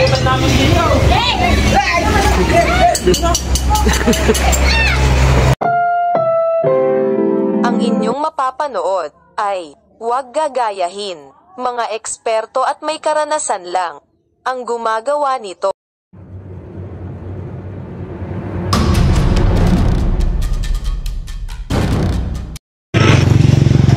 kinakatakutan namin dito. Ang inyong mapapanood ay huwag gagayahin. Mga eksperto at may karanasan lang ang gumagawa nito.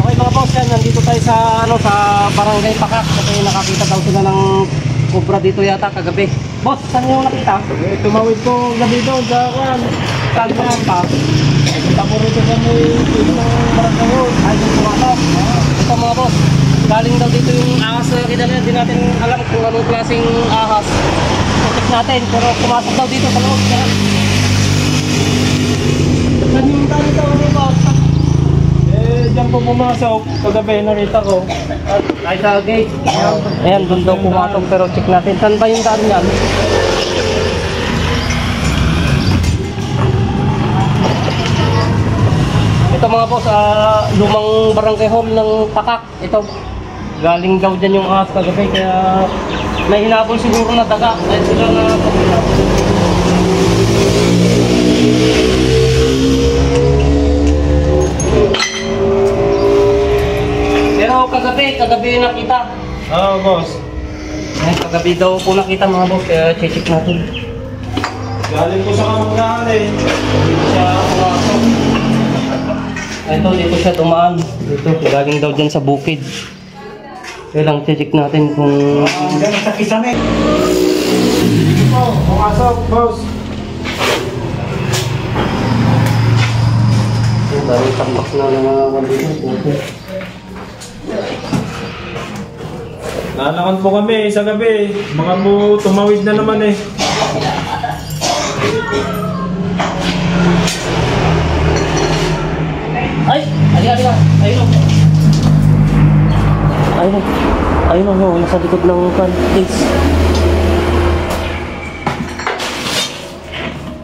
Okay mga boss, yan, nandito tayo sa sa Barangay Pakak kasi nakakita daw sila ng cobra dito yata kagabi. Boss, saan yung nakita? Tumawid ko gabi doon sa Kalyan pa. Tapos rito sa may barangay yun. Ay, yung pumasok. Ito mga boss, galing daw dito yung ahas na kinala. Hindi natin alam kung anong klaseng ahas. Check natin, pero pumasok daw dito sa loob. Saan yung nakita ko boss? Diyan po pumasok. Kagabi nakita ko. Ay, sa gate. Ayan, doon daw pumasok pero check natin. Saan ba yung daan yan? Ito mga boss, lumang barangay home ng Pakak. Ito, galing daw dyan yung ahas kagabi kaya may hinabol siguro na daga. Dahil sila na pero kagabi nakita. Oo boss. Ay, kagabi daw po nakita mga boss kaya check natin. Galing ko sa kamanggaan eh. Dito siya pumasok. Ito, dito siya dumaan. Dito, galing daw dyan sa bukid. Kaya lang, check natin kung... Hanggang sa kisame. Dito po, pumasok boss. Dahil tambak na nangangawan dito. Nanakan po kami sa gabi. Baka po tumawid na naman eh. Ay! Halika! Ayun o! Ayun o! Nasa likod ng case.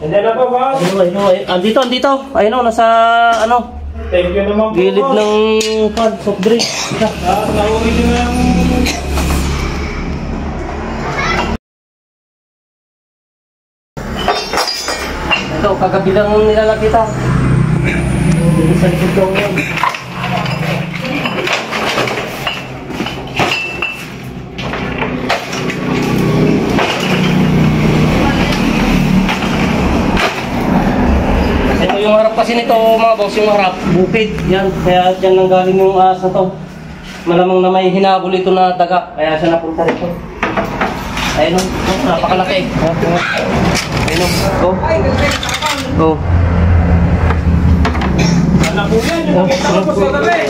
Hindi na po boss. Ayun o! Andito! Ayun o! Nasa ano? Thank you naman po Gilid boss. ng soft drink. Nauwi din na yung... Ito, kagabi lang nila nakita. Sa likod daw yan. Ito yung harap kasi nito mga boss, yung harap, bukid. Yan, kaya dyan nang galing yung ahas na to. Malamang na may hinabol ito na daga, kaya siya napunta rito. Ayun o, napakalaki. Ayun o, go. Anak po yan, yung nakita ko po sa gabi.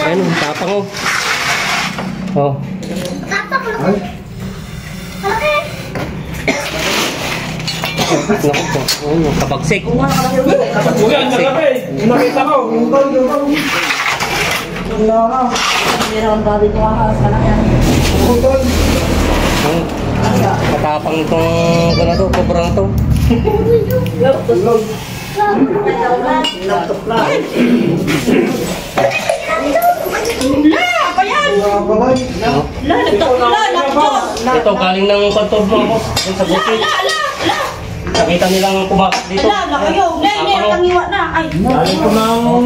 Ayun, tapang o. Oh. Naku po, ayun, kabagsik. Anak po yan, sa gabi. Yung nakita ko. Matapang itong gano'n to, kobrang to. Ito galing ng kontor mo boss, sa bukid. Nakita nilang pumasok dito. Galing ko ng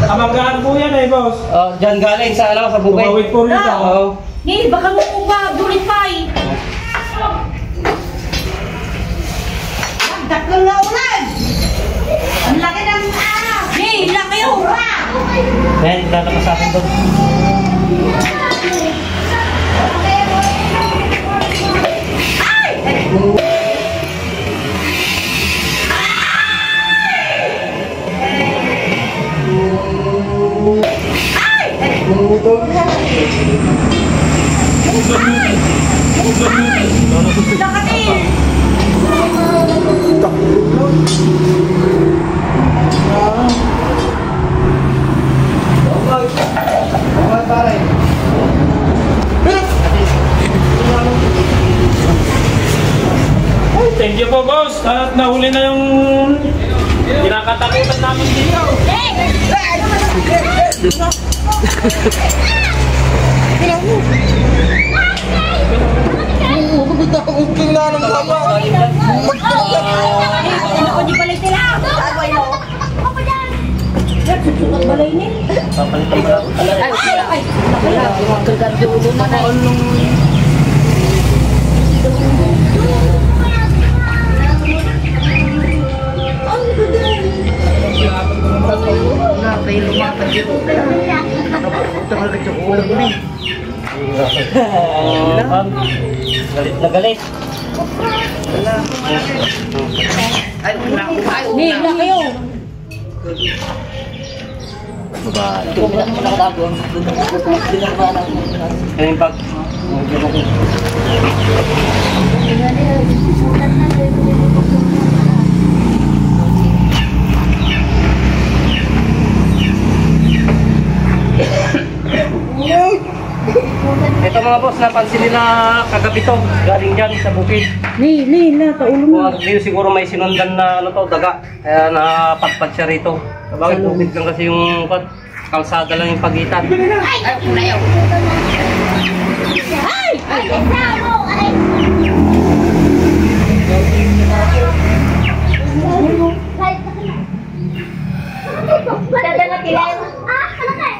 kamanggaan po yan eh boss. Diyan galing sa ano, sa bukid. Tumawid po rito. Oo. Ni, baka mo ba dulit pa eh. Daklong na ulan. Ang laki ng Ni, laki yung Ayan, lalabas sa akin doon. Thank you po boss. At nahuli na yung kinakatakutan namin dito. Papalit ng balat. Ay, wala. Yung gargardo ulo na na. Galit na galit. Ni, na kayo. Kaya yung pag... Ito mga boss, napansin nila kagabi to, galing dyan sa bukid. Ni, na, kaulo mo. Kung dito siguro may sinundan na ano to, daga. Kaya napadpad siya rito. Bakit bukid lang kasi yung kalsada lang yung pagitan. Ay, unayaw. Ay! Ay! Dadala kilay. Ah, ano ka?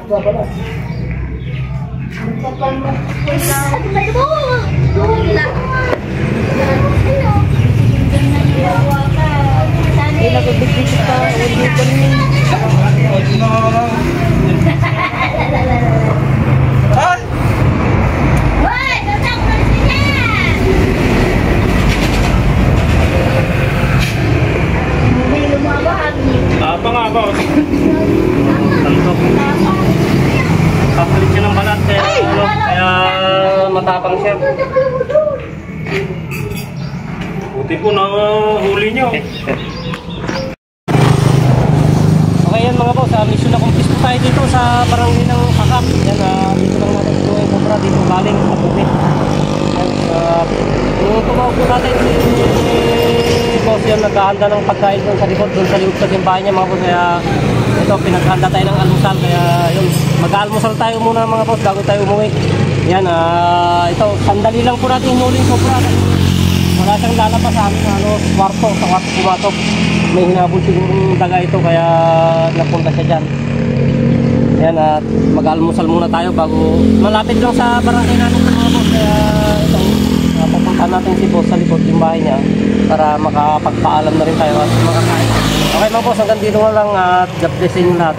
Wala. Apa nga ba? Papalit siya ng balat kaya matapang siya. Buti po na huli nyo. Okay yan mga boss, mission na kumpis po tayo dito sa barangay ng Kakap. Yan, dito lang natin ito yung kubra dito galing sa bukid. Yung tumawag po natin si boss yan, naghahanda ng pagkain doon sa likod sa simbahan niya mga boss. Kaya ito, pinaghanda tayo ng almusal. Kaya yun, mag-almusal tayo muna mga boss bago tayo umuwi. Yan, ito, sandali lang po natin hinuling kubra. Wala siyang lalabas sa amin, kwarto, sa kwarto pumatok. May hinabol siguro yung daga ito kaya napunta siya dyan. Yan, at mag-almusal muna tayo bago malapit lang sa barangay namin mga boss. Kaya ito, pupuntahan natin si boss sa likod yung bahay niya para makapagpaalam na rin tayo at makakain. Okay mga boss, hanggang dito na lang at God bless inyo lahat.